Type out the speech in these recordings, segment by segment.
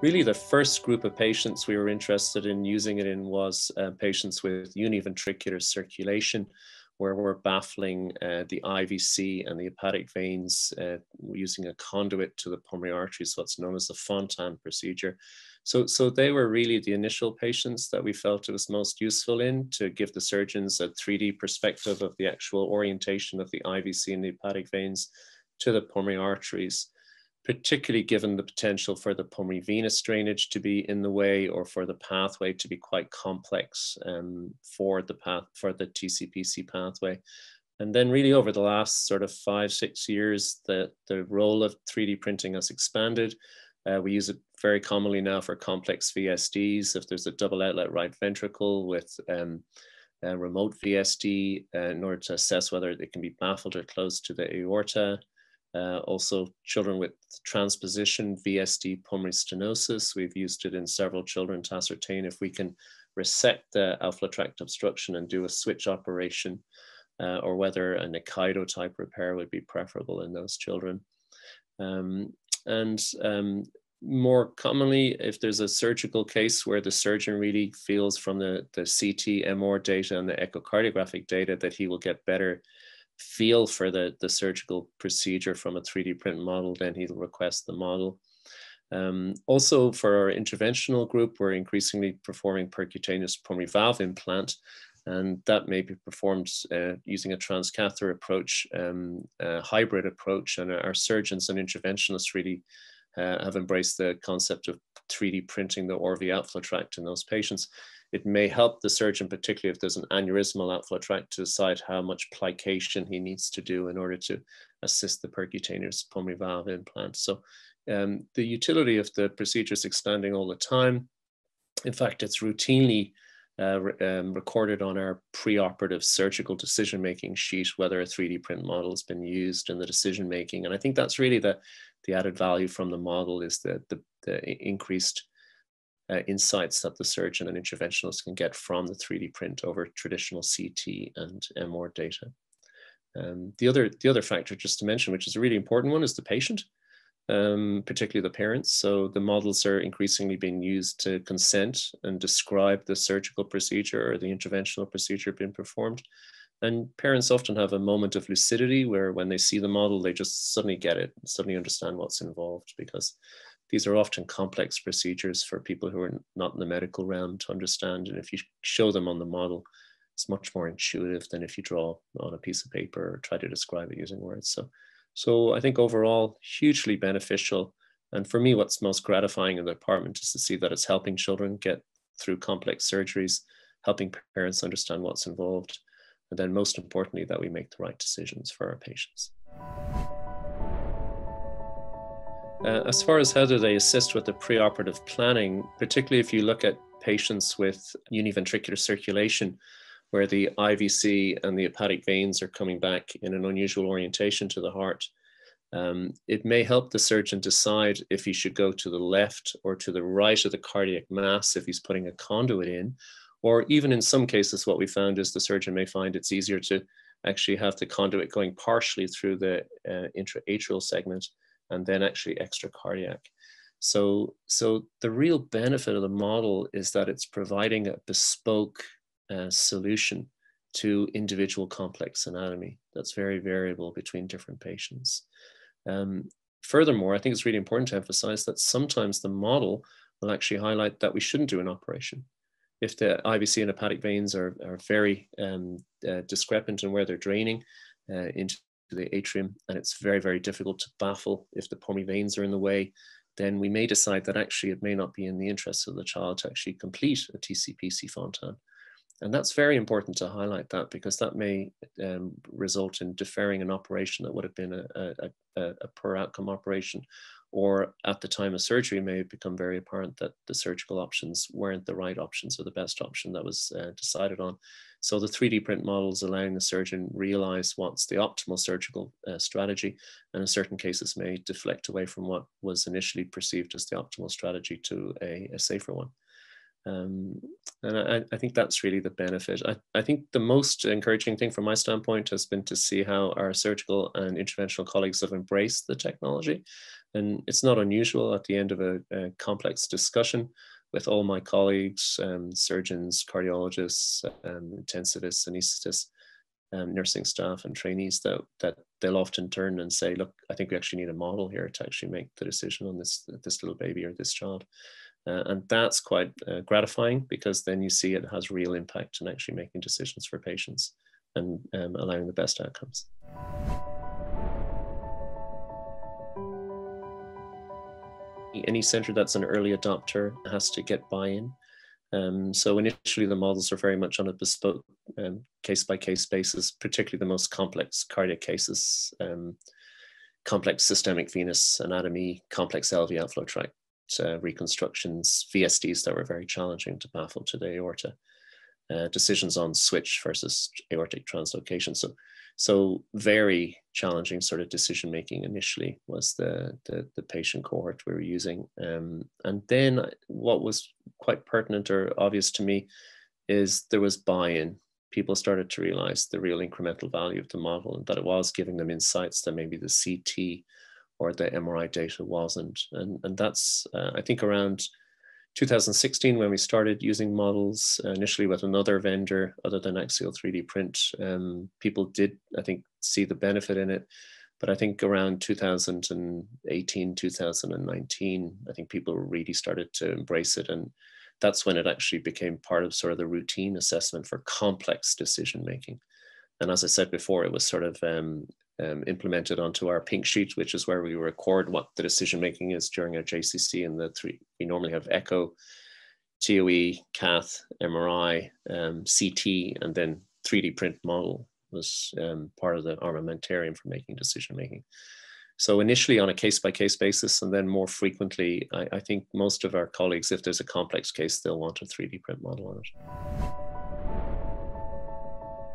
Really, the first group of patients we were interested in using it in was patients with univentricular circulation, where we're baffling the IVC and the hepatic veins using a conduit to the pulmonary arteries, what's known as the Fontan procedure. So they were really the initial patients that we felt it was most useful in, to give the surgeons a 3D perspective of the actual orientation of the IVC and the hepatic veins to the pulmonary arteries, particularly given the potential for the pulmonary venous drainage to be in the way, or for the pathway to be quite complex for the TCPC pathway. And then really over the last sort of 5-6 years, the role of 3D printing has expanded. We use it very commonly now for complex VSDs. If there's a double outlet right ventricle with a remote VSD, in order to assess whether it can be baffled or close to the aorta. Also, children with transposition VSD pulmonary stenosis, we've used it in several children to ascertain if we can resect the outflow tract obstruction and do a switch operation, or whether a Nikaido type repair would be preferable in those children. More commonly, if there's a surgical case where the surgeon really feels from the CT, MR data and the echocardiographic data that he will get better feel for the surgical procedure from a 3D print model, then he'll request the model. Also, for our interventional group, we're increasingly performing percutaneous pulmonary valve implant, and that may be performed using a transcatheter approach, a hybrid approach, and our surgeons and interventionalists really have embraced the concept of 3D printing the ORV outflow tract in those patients. It may help the surgeon, particularly if there's an aneurysmal outflow tract, to decide how much plication he needs to do in order to assist the percutaneous pulmonary valve implant. So the utility of the procedure is expanding all the time. In fact, it's routinely recorded on our preoperative surgical decision-making sheet, whether a 3D print model has been used in the decision-making. And I think that's really the added value from the model, is the increased insights that the surgeon and interventionalist can get from the 3D print over traditional CT and MR data. The other factor just to mention, which is a really important one, is the patient, particularly the parents. So the models are increasingly being used to consent and describe the surgical procedure or the interventional procedure being performed. And parents often have a moment of lucidity where when they see the model, they just suddenly get it, suddenly understand what's involved, because these are often complex procedures for people who are not in the medical realm to understand. And if you show them on the model, it's much more intuitive than if you draw on a piece of paper or try to describe it using words. So I think overall, hugely beneficial. And for me, what's most gratifying in the department is to see that it's helping children get through complex surgeries, helping parents understand what's involved, and then most importantly, that we make the right decisions for our patients. As far as how do they assist with the preoperative planning, particularly if you look at patients with univentricular circulation, where the IVC and the hepatic veins are coming back in an unusual orientation to the heart, it may help the surgeon decide if he should go to the left or to the right of the cardiac mass if he's putting a conduit in. Or even in some cases, what we found is the surgeon may find it's easier to actually have the conduit going partially through the intra-atrial segment and then actually extracardiac. So the real benefit of the model is that it's providing a bespoke solution to individual complex anatomy that's very variable between different patients. Furthermore, I think it's really important to emphasize that sometimes the model will actually highlight that we shouldn't do an operation. If the IVC and hepatic veins are very discrepant in where they're draining into the atrium, and it's very, very difficult to baffle if the pulmonary veins are in the way, then we may decide that actually it may not be in the interest of the child to actually complete a TCPC Fontan. And that's very important to highlight that, because that may result in deferring an operation that would have been a poor outcome operation, or at the time of surgery may become very apparent that the surgical options weren't the right options or the best option that was decided on. So the 3D print models allowing the surgeon realize what's the optimal surgical strategy, and in certain cases may deflect away from what was initially perceived as the optimal strategy to a safer one. And I think that's really the benefit. I think the most encouraging thing from my standpoint has been to see how our surgical and interventional colleagues have embraced the technology. And it's not unusual at the end of a complex discussion with all my colleagues, surgeons, cardiologists, intensivists, anesthetists, nursing staff and trainees, that they'll often turn and say, look, I think we actually need a model here to actually make the decision on this little baby or this child. And that's quite gratifying, because then you see it has real impact in actually making decisions for patients and allowing the best outcomes. Any center that's an early adopter has to get buy-in. So initially the models are very much on a bespoke case-by-case basis, particularly the most complex cardiac cases, complex systemic venous anatomy, complex LV outflow tract reconstructions, VSDs that were very challenging to baffle to the aorta, decisions on switch versus aortic translocation. So very challenging sort of decision making initially was the patient cohort we were using. And then what was quite pertinent or obvious to me is there was buy-in. People started to realize the real incremental value of the model, and that it was giving them insights that maybe the CT or the MRI data wasn't. And that's, I think, around 2016 when we started using models initially with another vendor other than Axial 3D print. People did, I think, see the benefit in it. But I think around 2018, 2019, I think people really started to embrace it. And that's when it actually became part of sort of the routine assessment for complex decision making. And as I said before, it was sort of implemented onto our pink sheet, which is where we record what the decision making is during our JCC. And we normally have echo, TOE, cath, MRI, CT, and then 3D print model was part of the armamentarium for making decision making. So initially on a case-by-case basis, and then more frequently, I think most of our colleagues, if there's a complex case, they'll want a 3D print model on it.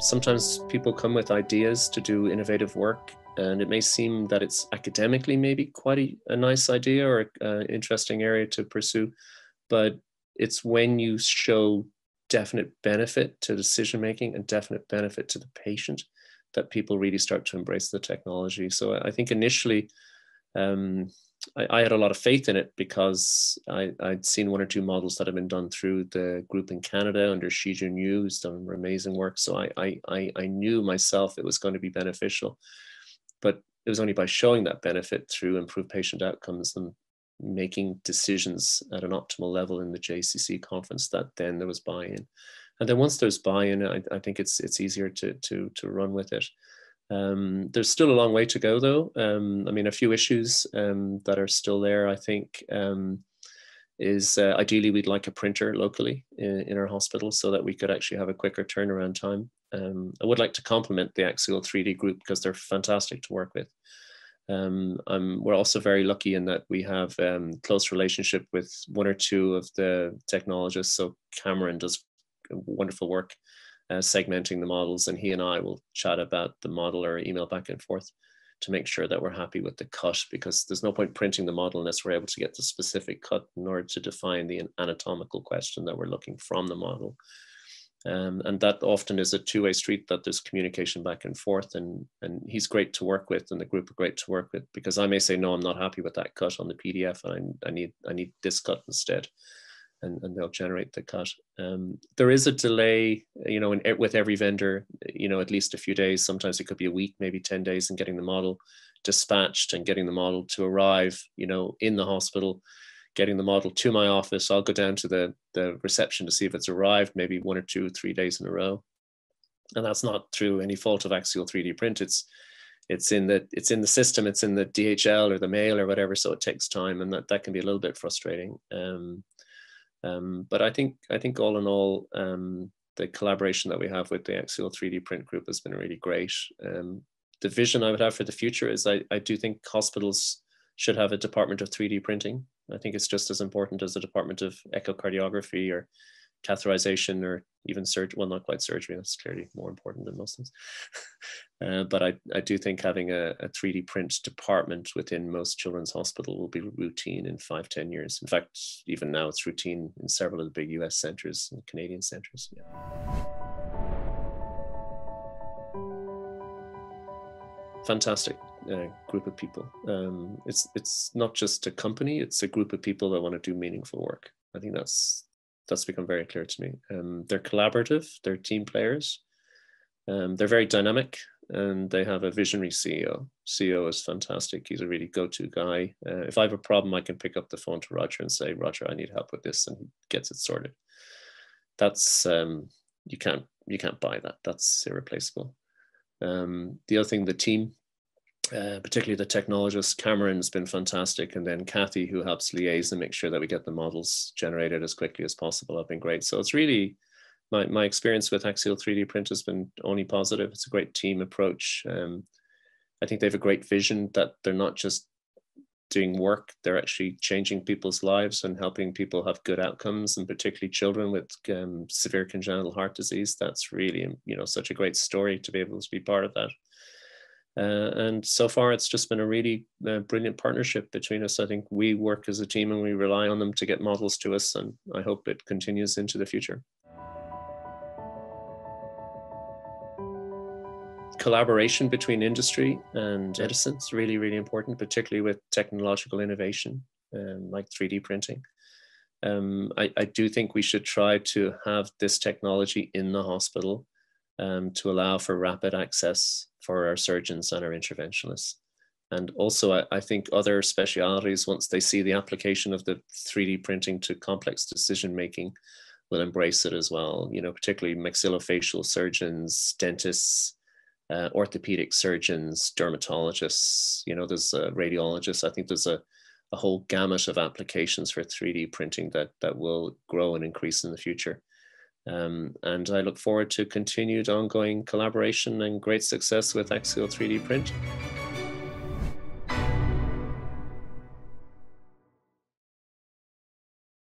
Sometimes people come with ideas to do innovative work, and it may seem that it's academically maybe quite a nice idea or an interesting area to pursue, but it's when you show definite benefit to decision-making and definite benefit to the patient that people really start to embrace the technology. So I think initially, I had a lot of faith in it because I'd seen one or two models that had been done through the group in Canada under Shi Jun Yu, who's done amazing work. So I knew myself it was going to be beneficial, but it was only by showing that benefit through improved patient outcomes and making decisions at an optimal level in the JCC conference that then there was buy-in. And then once there's buy-in, I think it's easier to run with it. There's still a long way to go, though. I mean, a few issues that are still there, I think, is ideally we'd like a printer locally in our hospital so that we could actually have a quicker turnaround time. I would like to compliment the Axial 3D group because they're fantastic to work with. We're also very lucky in that we have close relationship with one or two of the technologists. So Cameron does wonderful work segmenting the models, and he and I will chat about the model or email back and forth to make sure that we're happy with the cut, because there's no point printing the model unless we're able to get the specific cut in order to define the anatomical question that we're looking from the model. And that often is a two-way street, that there's communication back and forth, and he's great to work with and the group are great to work with, because I may say, no, I'm not happy with that cut on the PDF and I need this cut instead. And they'll generate the cut. There is a delay, with every vendor, at least a few days. Sometimes it could be a week, maybe 10 days in getting the model dispatched and getting the model to arrive, in the hospital, getting the model to my office. I'll go down to the reception to see if it's arrived, maybe 1 or 2 or 3 days in a row. And that's not through any fault of Axial 3D print. It's in the system, it's in the DHL or the mail or whatever. So it takes time, and that can be a little bit frustrating. But I think all in all, the collaboration that we have with the Axial 3D print group has been really great. The vision I would have for the future is I do think hospitals should have a department of 3D printing. I think it's just as important as a department of echocardiography or catheterization or even surgery. Well, not quite surgery. That's clearly more important than most things. But I do think having a 3D print department within most children's hospital will be routine in 5-10 years. In fact, even now it's routine in several of the big US centers and Canadian centers. Yeah. Fantastic group of people. It's not just a company, it's a group of people that want to do meaningful work. I think that's become very clear to me. They're collaborative, they're team players, they're very dynamic, and they have a visionary CEO. CEO is fantastic. He's a really go-to guy. If I have a problem, I can pick up the phone to Roger and say, Roger, I need help with this, and he gets it sorted. That's you can't buy that. That's irreplaceable. The other thing, the team, particularly the technologist, Cameron's been fantastic, and then Kathy, who helps liaise and make sure that we get the models generated as quickly as possible, have been great. So it's really, my experience with Axial 3D print has been only positive. It's a great team approach. I think they have a great vision that they're not just doing work, they're actually changing people's lives and helping people have good outcomes, and particularly children with severe congenital heart disease. That's really, such a great story to be able to be part of that. And so far, it's just been a really brilliant partnership between us. I think we work as a team and we rely on them to get models to us, and I hope it continues into the future. Collaboration between industry and medicine is really, really important, particularly with technological innovation like 3D printing. I do think we should try to have this technology in the hospital to allow for rapid access for our surgeons and our interventionalists. And also, I think other specialities, once they see the application of the 3D printing to complex decision-making, will embrace it as well. Particularly maxillofacial surgeons, dentists, orthopedic surgeons, dermatologists, there's radiologists. I think there's a whole gamut of applications for 3D printing that will grow and increase in the future. And I look forward to continued ongoing collaboration and great success with Axial 3D print.